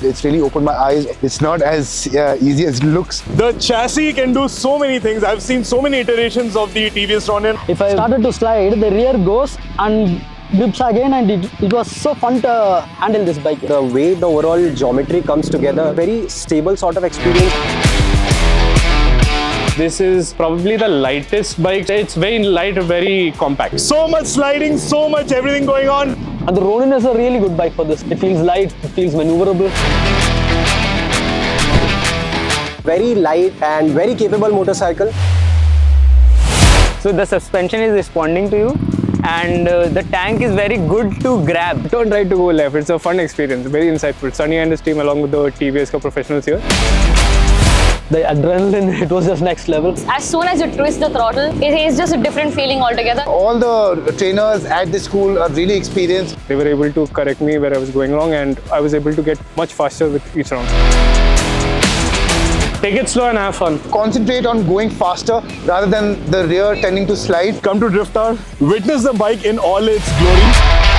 It's really opened my eyes. It's not as easy as it looks. The chassis can do so many things. I've seen so many iterations of the TVS Ronin. If I started to slide, the rear goes and grips again, and it was so fun to handle this bike. The way the overall geometry comes together, very stable sort of experience. This is probably the lightest bike. It's very light, very compact. So much sliding, so much everything going on. And the Ronin is a really good bike for this. It feels light, it feels maneuverable. Very light and very capable motorcycle. So the suspension is responding to you, and the tank is very good to grab. Turn right to go left. It's a fun experience, very insightful. Sunny and his team along with the TVS professionals here. The adrenaline, it was just next level. As soon as you twist the throttle, it is just a different feeling altogether. All the trainers at this school are really experienced. They were able to correct me where I was going wrong, and I was able to get much faster with each round. Take it slow and have fun. Concentrate on going faster rather than the rear tending to slide. Come to Drift-R, witness the bike in all its glory.